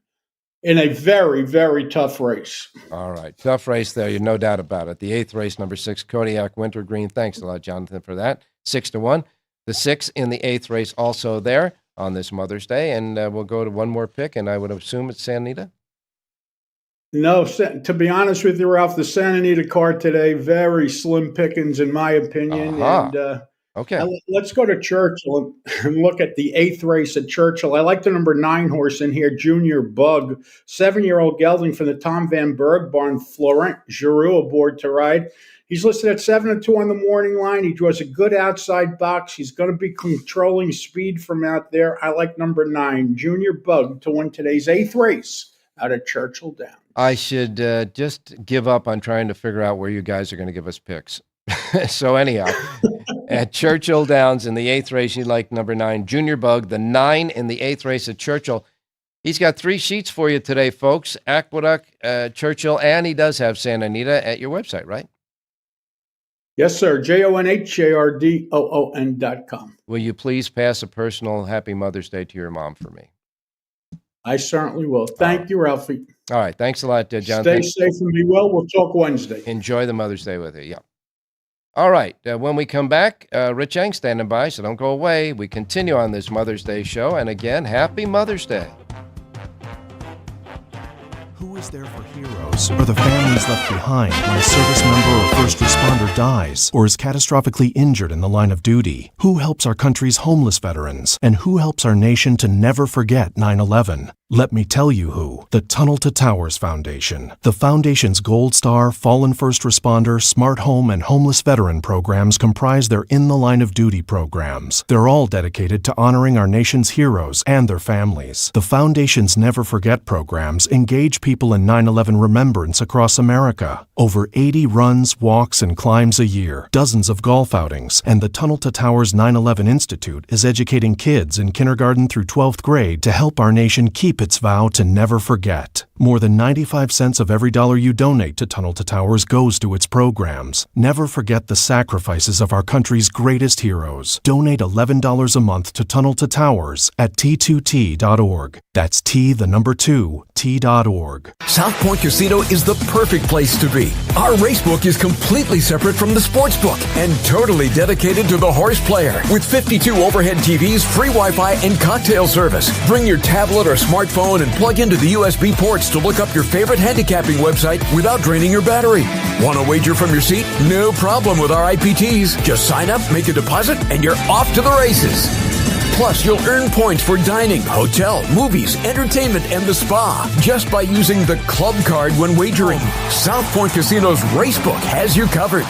in a very, very tough race. All right. Tough race there. You're no doubt about it. The 8th race, number 6, Kodiak Wintergreen. Thanks a lot, Jonathan, for that. 6-1. The 6 in the 8th race also there on this Mother's Day. And we'll go to one more pick, and I would assume it's Santa Anita? No, to be honest with you, Ralph, the Santa Anita card today, very slim pickings in my opinion. And okay, let's go to Churchill and look at the 8th race at Churchill. I like the number 9 horse in here, Junior Bug, 7-year-old gelding from the Tom Van Berg barn, Florent Giroux aboard to ride. He's listed at 7-2 on the morning line. He draws a good outside box. He's going to be controlling speed from out there. I like number 9, Junior Bug, to win today's 8th race out of Churchill Downs. I should just give up on trying to figure out where you guys are going to give us picks. So anyhow, at Churchill Downs in the 8th race, you like number 9, Junior Bug, the 9 in the 8th race at Churchill. He's got 3 sheets for you today, folks. Aqueduct, Churchill, and he does have Santa Anita at your website, right? Yes, sir. JONHJRDOON.com. Will you please pass a personal happy Mother's Day to your mom for me? I certainly will. Thank you, Ralphie. All right. Thanks a lot, Jonathan. Stay safe and be well. We'll talk Wednesday. Enjoy the Mother's Day with you. Yeah. All right. When we come back, Rich Yang standing by, so don't go away. We continue on this Mother's Day show. And again, happy Mother's Day. Who is there for heroes or the families left behind when a service member or first responder dies or is catastrophically injured in the line of duty? Who helps our country's homeless veterans? And who helps our nation to never forget 9/11? Let me tell you who. The Tunnel to Towers Foundation. The Foundation's Gold Star, Fallen First Responder, Smart Home, and Homeless Veteran programs comprise their In the Line of Duty programs. They're all dedicated to honoring our nation's heroes and their families. The Foundation's Never Forget programs engage people in 9/11 remembrance across America. Over 80 runs, walks, and climbs a year, dozens of golf outings, and the Tunnel to Towers 9/11 Institute is educating kids in kindergarten through 12th grade to help our nation keep keep its vow to never forget. More than 95 cents of every dollar you donate to Tunnel to Towers goes to its programs. Never forget the sacrifices of our country's greatest heroes. Donate $11 a month to Tunnel to Towers at T2T.org. That's T2T.org. South Point Casino is the perfect place to be. Our racebook is completely separate from the sportsbook and totally dedicated to the horse player. With 52 overhead TVs, free Wi-Fi, and cocktail service. Bring your tablet or smartphone and plug into the USB ports to look up your favorite handicapping website without draining your battery. Want to wager from your seat? No problem with our IPTs. Just sign up, make a deposit, and you're off to the races. Plus, you'll earn points for dining, hotel, movies, entertainment, and the spa just by using the club card when wagering. South Point Casino's Racebook has you covered.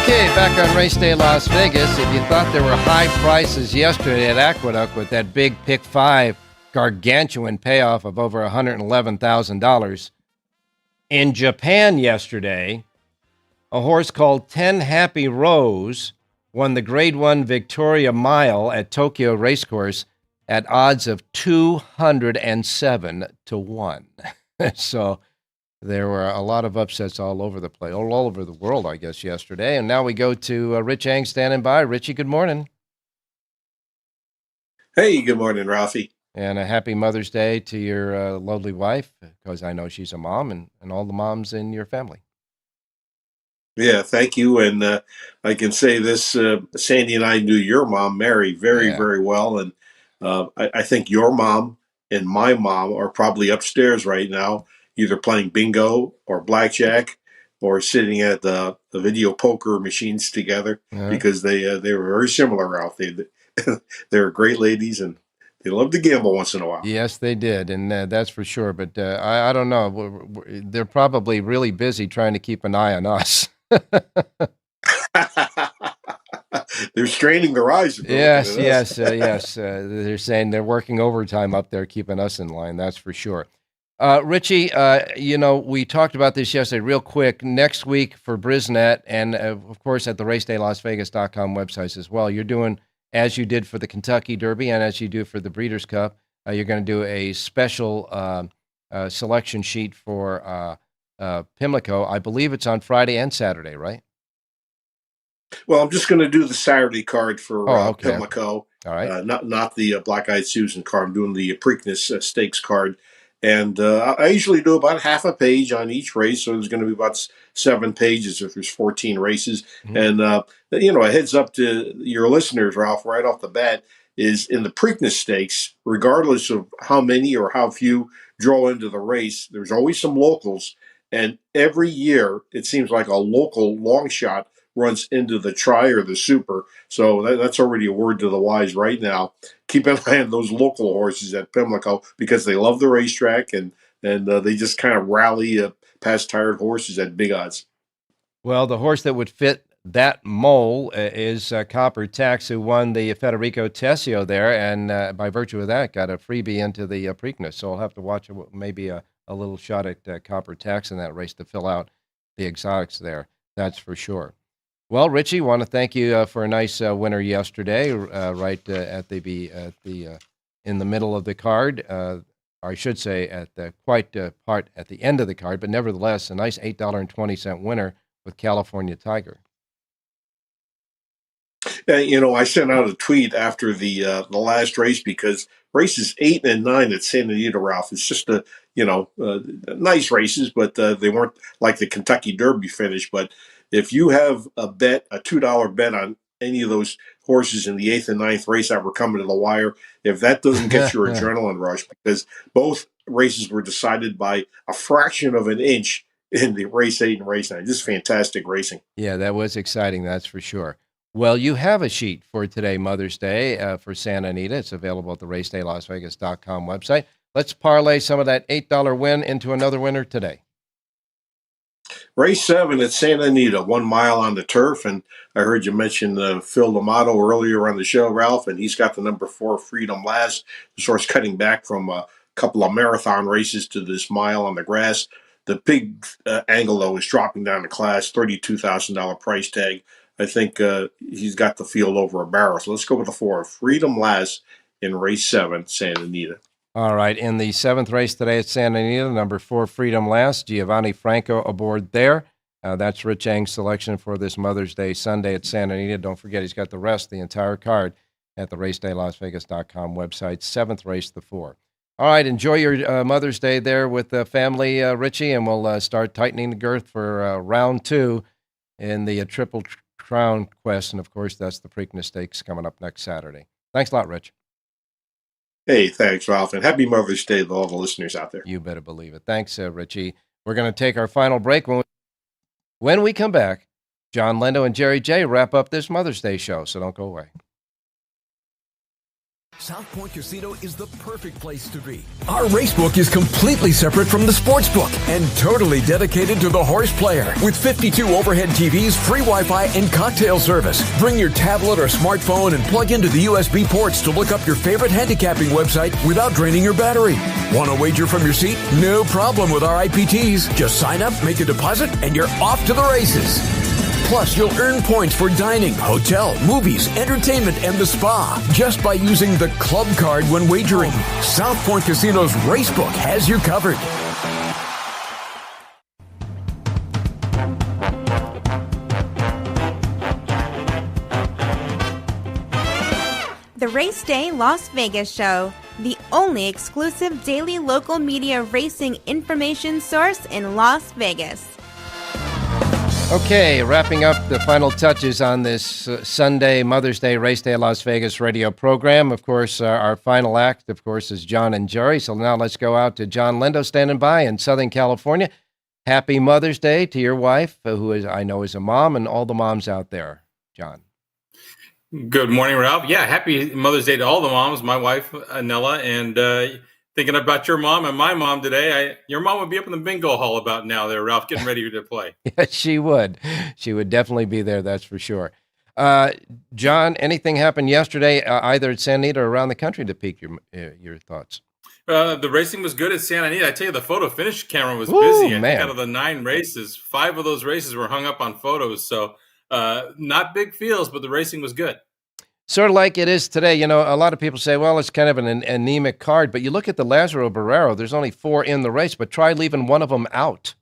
Okay, back on Race Day Las Vegas. If you thought there were high prices yesterday at Aqueduct with that big Pick 5 gargantuan payoff of over $111,000, in Japan yesterday, a horse called 10 Happy Rose won the Grade 1 Victoria Mile at Tokyo Racecourse at odds of 207 to 1. So there were a lot of upsets all over the place, all over the world, I guess, yesterday. And now we go to Rich Ang standing by. Richie, good morning. Hey, good morning, Ralphie. And a happy Mother's Day to your lovely wife, because I know she's a mom, and all the moms in your family. Yeah, thank you. And I can say this, Sandy and I knew your mom, Mary, very well. And I think your mom and my mom are probably upstairs right now, either playing bingo or blackjack or sitting at the video poker machines together, because they were very similar, Ralph. They were great ladies, and they love to gamble once in a while. Yes, they did, and that's for sure. But I don't know. They're probably really busy trying to keep an eye on us. They're straining their eyes. Yes. They're saying they're working overtime up there, keeping us in line. That's for sure. Richie, we talked about this yesterday real quick. Next week for Brisnet and, of course, at the RacedayLasVegas.com websites as well, you're doing, as you did for the Kentucky Derby and as you do for the Breeders' Cup, you're going to do a special selection sheet for Pimlico. I believe it's on Friday and Saturday, right? Well, I'm just going to do the Saturday card for Pimlico. All right. Not the Black-Eyed Susan card. I'm doing the Preakness Stakes card. And I usually do about half a page on each race, so there's going to be about 7 pages if there's 14 races. Mm-hmm. And, a heads up to your listeners, Ralph, right off the bat, is in the Preakness Stakes, regardless of how many or how few draw into the race, there's always some locals. And every year, it seems like a local long shot runs into the Tri or the Super. So that's already a word to the wise right now. Keep an eye on those local horses at Pimlico, because they love the racetrack and they just kind of rally past tired horses at big odds. Well, the horse that would fit that mold is Copper Tax, who won the Federico Tessio there, and by virtue of that, got a freebie into the Preakness. So I'll have to watch maybe a little shot at Copper Tax in that race to fill out the exotics there. That's for sure. Well, Richie, want to thank you for a nice winner yesterday, right at the in the middle of the card. I should say at the part at the end of the card, but nevertheless, a nice $8.20 winner with California Tiger. I sent out a tweet after the last race, because races 8 and 9 at Santa Anita, Ralph, it's just nice races, but they weren't like the Kentucky Derby finish. But if you have a $2 bet on any of those horses in the 8th and 9th race that were coming to the wire, if that doesn't get your adrenaline rush, because both races were decided by a fraction of an inch in the race 8 and race 9. Just fantastic racing. Yeah, that was exciting, that's for sure. Well, you have a sheet for today, Mother's Day, for Santa Anita. It's available at the RacedayLasVegas.com website. Let's parlay some of that $8 win into another winner today. Race 7 at Santa Anita, 1 mile on the turf. And I heard you mention Phil D'Amato earlier on the show, Ralph, and he's got the number 4 Freedom Last. The horse cutting back from a couple of marathon races to this mile on the grass. The big angle, though, is dropping down the class, $32,000 price tag. I think he's got the field over a barrel. So let's go with the 4, Freedom Lass in race 7, Santa Anita. All right, in the 7th race today at Santa Anita, number 4, Freedom Lass, Giovanni Franco aboard there. That's Rich Ang's selection for this Mother's Day Sunday at Santa Anita. Don't forget, he's got the rest, the entire card, at the racedaylasvegas.com website. 7th race, the 4. All right, enjoy your Mother's Day there with the family, Richie, and we'll start tightening the girth for round 2 in the Triple Crown Quest. And, of course, that's the Preakness Stakes coming up next Saturday. Thanks a lot, Rich. Hey, thanks, Ralph, and happy Mother's Day to all the listeners out there. You better believe it. Thanks, Richie. We're going to take our final break. When we come back, John Lindo and Jerry J wrap up this Mother's Day show, so don't go away. South Point Casino is the perfect place to be. Our racebook is completely separate from the sportsbook and totally dedicated to the horse player. With 52 overhead TVs, free Wi-Fi, and cocktail service. Bring your tablet or smartphone and plug into the USB ports to look up your favorite handicapping website without draining your battery. Want to wager from your seat? No problem with our IPTs. Just sign up, make a deposit, and you're off to the races. Plus, you'll earn points for dining, hotel, movies, entertainment, and the spa just by using the club card when wagering. South Point Casino's Racebook has you covered. The Race Day Las Vegas Show, the only exclusive daily local media racing information source in Las Vegas. Okay, wrapping up the final touches on this Sunday, Mother's Day, Race Day Las Vegas radio program. Of course, our final act, of course, is John and Jerry. So now let's go out to John Lindo standing by in Southern California. Happy Mother's Day to your wife, who I know is a mom, and all the moms out there. John. Good morning, Ralph. Yeah, happy Mother's Day to all the moms, my wife, Nella, and thinking about your mom and my mom today. Your mom would be up in the bingo hall about now there, Ralph, getting ready to play. Yes, she would. She would definitely be there, that's for sure. John, anything happened yesterday, either at Santa Anita or around the country, to pique your thoughts? The racing was good at Santa Anita. I tell you, the photo finish camera was busy. I man. think out of the 9 races, 5 of those races were hung up on photos. So not big fields, but the racing was good. Sort of like it is today. You know, a lot of people say, well, it's kind of an anemic card, but you look at the Lazaro Barrero, there's only 4 in the race, but try leaving one of them out.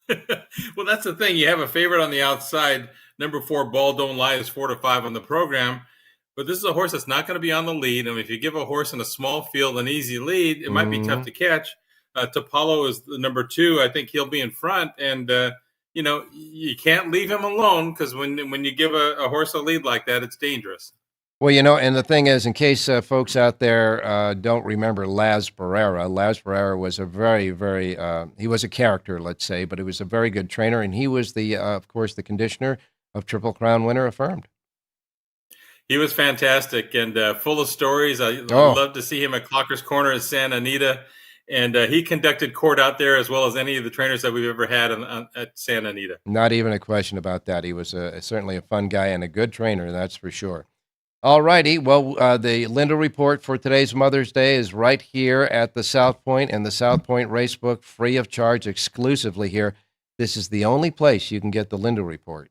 Well, that's the thing. You have a favorite on the outside. Number 4, Ball Don't Lie, is 4-5 on the program. But this is a horse that's not going to be on the lead. And if you give a horse in a small field an easy lead, it might be tough to catch. Topalo is the number 2. I think he'll be in front. And, you can't leave him alone, because when you give a horse a lead like that, it's dangerous. Well, and the thing is, in case folks out there don't remember Laz Barrera was a very, very, he was a character, let's say, but he was a very good trainer, and he was of course, the conditioner of Triple Crown winner Affirmed. He was fantastic and full of stories. I love to see him at Clocker's Corner at Santa Anita. And he conducted court out there as well as any of the trainers that we've ever had at Santa Anita. Not even a question about that. He was certainly a fun guy and a good trainer, that's for sure. All righty. Well, the Lindo Report for today's Mother's Day is right here at the South Point and the South Point Racebook, free of charge, exclusively here. This is the only place you can get the Lindo Report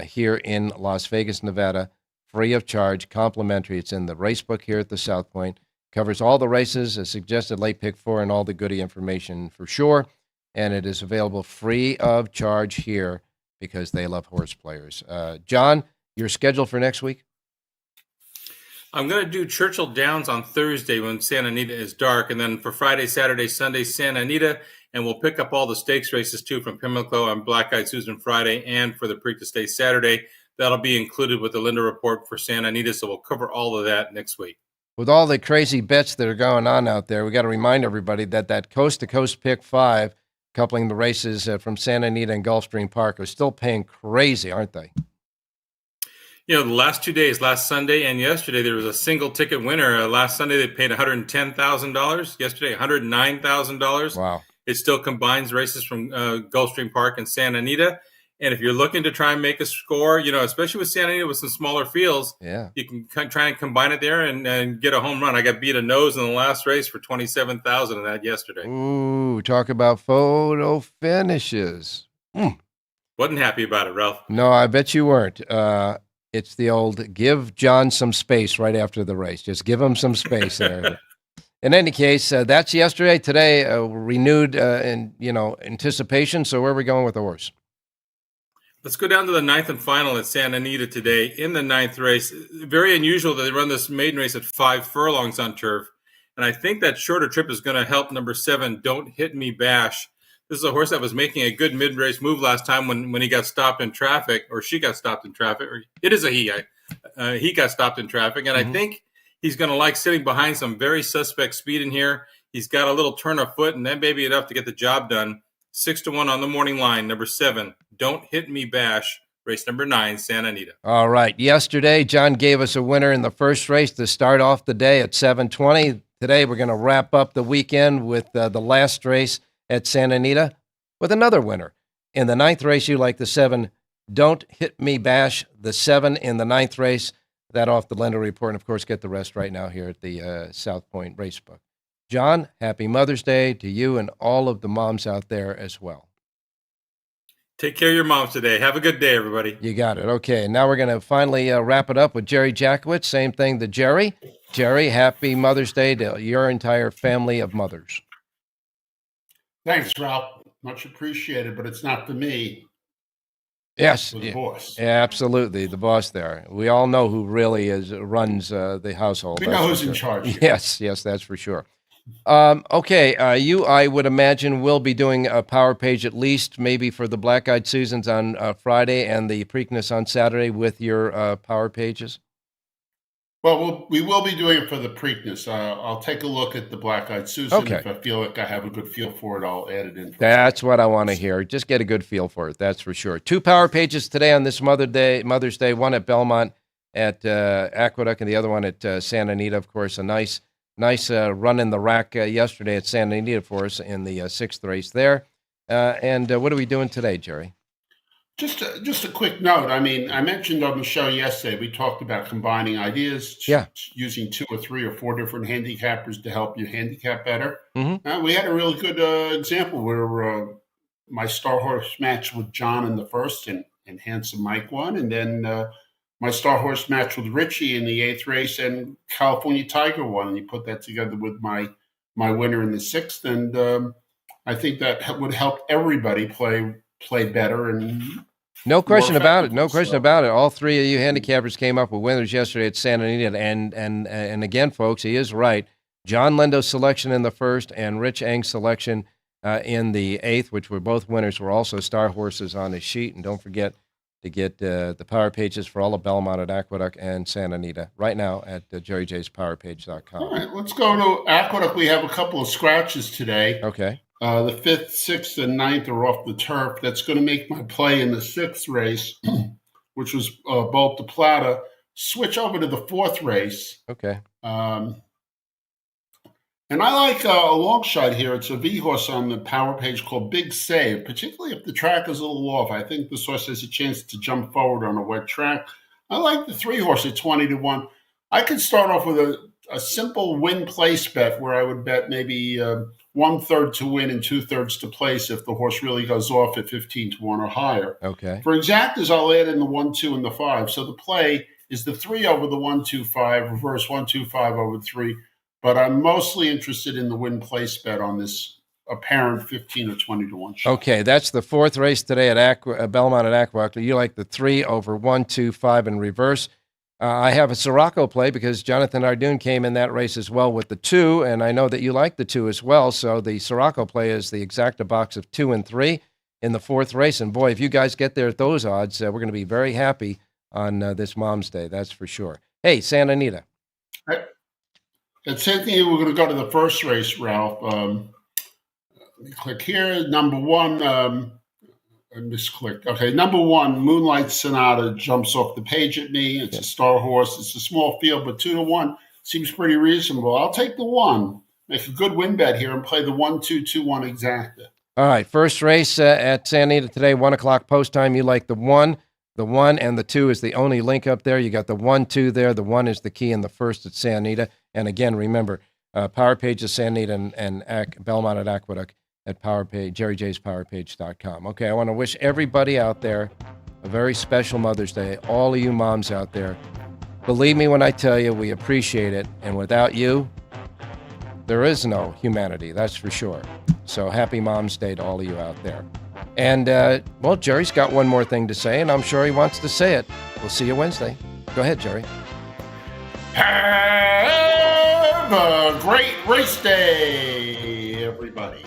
here in Las Vegas, Nevada, free of charge, complimentary. It's in the Racebook here at the South Point. Covers all the races, a suggested late pick 4, and all the goodie information for sure. And it is available free of charge here because they love horse players. John, your schedule for next week? I'm going to do Churchill Downs on Thursday when Santa Anita is dark. And then for Friday, Saturday, Sunday, Santa Anita. And we'll pick up all the stakes races, too, from Pimlico and Black Eyed Susan Friday and for the Preakness Day Saturday. That'll be included with the Lindo Report for Santa Anita. So we'll cover all of that next week. With all the crazy bets that are going on out there, we got to remind everybody that coast-to-coast pick 5, coupling the races from Santa Anita and Gulfstream Park, are still paying crazy, aren't they? The last 2 days, last Sunday and yesterday, there was a single ticket winner. Last Sunday, they paid $110,000. Yesterday, $109,000. Wow. It still combines races from Gulfstream Park and Santa Anita. And if you're looking to try and make a score, especially with Santa Anita with some smaller fields, you can try and combine it there and get a home run. I got beat a nose in the last race for 27,000 in that yesterday. Ooh, talk about photo finishes. Wasn't happy about it, Ralph. No, I bet you weren't. It's the old give John some space right after the race. Just give him some space there. In any case, that's yesterday. Today, renewed in anticipation. So where are we going with the horse? Let's go down to the 9th and final at Santa Anita today in the 9th race. Very unusual that they run this maiden race at 5 furlongs on turf. And I think that shorter trip is going to help number 7, Don't Hit Me Bash. This is a horse that was making a good mid-race move last time when he got stopped in traffic, or she got stopped in traffic. Or it is a he. He got stopped in traffic. And I think he's going to like sitting behind some very suspect speed in here. He's got a little turn of foot, and that may be enough to get the job done. 6-1 on the morning line, number 7, Don't Hit Me Bash, race number 9, Santa Anita. All right. Yesterday, John gave us a winner in the first race to start off the day at 7:20. Today, we're going to wrap up the weekend with the last race at Santa Anita with another winner. In the 9th race, you like the 7, Don't Hit Me Bash, the 7 in the 9th race. That off the Lender Report, and of course, get the rest right now here at the South Point Racebook. John, happy Mother's Day to you and all of the moms out there as well. Take care of your moms today. Have a good day, everybody. You got it. Okay, now we're going to finally wrap it up with Jerry Jackowitz. Same thing to Jerry. Jerry, happy Mother's Day to your entire family of mothers. Thanks, Ralph. Much appreciated, but it's not for me. Yes. For the boss. Yeah, absolutely. The boss there. We all know who really runs the household. We know who's in charge here. Yes, that's for sure. Okay, you, I would imagine, will be doing a Power Page at least, maybe for the Black Eyed Susans on Friday and the Preakness on Saturday with your Power Pages? Well, we will be doing it for the Preakness. I'll take a look at the Black Eyed Susan. Okay. If I feel like I have a good feel for it, I'll add it in. That's what I want to hear. Just get a good feel for it, that's for sure. 2 Power Pages today on this Mother's Day, one at Belmont at Aqueduct and the other one at Santa Anita, of course. A nice run in the rack yesterday at Santa Anita for us in the 6th race there. And what are we doing today, Jerry? Just a quick note. I mean, I mentioned on the show yesterday, we talked about combining ideas, using 2 or 3 or 4 different handicappers to help you handicap better. We had a really good example where my Star Horse match with John in the first and Handsome Mike won, and then my Star Horse match with Richie in the 8th race and California Tiger won. And you put that together with my winner in the 6th, and I think that would help everybody play better and no question about it. No question about it. All 3 of you handicappers came up with winners yesterday at Santa Anita, and again, folks, he is right. John Lendo's selection in the 1st and Rich Eng's selection in the 8th, which were both winners, were also Star Horses on his sheet. And don't forget to get the Power Pages for all of Belmont at Aqueduct and Santa Anita right now at jerryjspowerpage.com. All right, let's go to Aqueduct. We have a couple of scratches today. Okay. The 5th, 6th, and 9th are off the turf. That's going to make my play in the 6th race, which was Bolt de Plata, switch over to the 4th race. Okay. And I like a long shot here. It's a V horse on the Power Page called Big Save, particularly if the track is a little off. I think this horse has a chance to jump forward on a wet track. I like the 3 horse at 20-1. I could start off with a simple win place bet where I would bet maybe 1/3 to win and 2/3 to place if the horse really goes off at 15-1 or higher. Okay. For exactas, I'll add in the 1, 2, and the 5. So the play is the 3 over the 1, 2, 5, reverse 1, 2, 5 over 3. But I'm mostly interested in the win place bet on this apparent 15 or 20-1 shot. Okay, that's the 4th race today at Belmont at Aqueduct. You like the 3 over 1, 2, 5 in reverse. I have a Siraco play because Jonathan Ardoon came in that race as well with the 2, and I know that you like the 2 as well. So the Siraco play is the exacta box of 2 and 3 in the 4th race. And boy, if you guys get there at those odds, we're going to be very happy on this Mom's Day, that's for sure. Hey, Santa Anita. At Santa Anita, we're going to go to the 1st race, Ralph. Let me click here. Number 1. I misclicked. Okay, number 1, Moonlight Sonata jumps off the page at me. It's a Star Horse. It's a small field, but 2-1 seems pretty reasonable. I'll take the 1, make a good win bet here, and play the 1, 2, 2, 1 exacta. All right, first race at Santa Anita today, 1 o'clock post time. You like the 1. The 1 and the 2 is the only link up there. You got the 1, 2 there. The 1 is the key, and the first at Santa Anita. And again, remember, Power Page at Santa Anita and Belmont at Aqueduct at JerryJ'sPowerPage.com. Okay, I want to wish everybody out there a very special Mother's Day. All of you moms out there, believe me when I tell you, we appreciate it. And without you, there is no humanity, that's for sure. So happy Mom's Day to all of you out there. And, well, Jerry's got one more thing to say, and I'm sure he wants to say it. We'll see you Wednesday. Go ahead, Jerry. Have a great race day, everybody.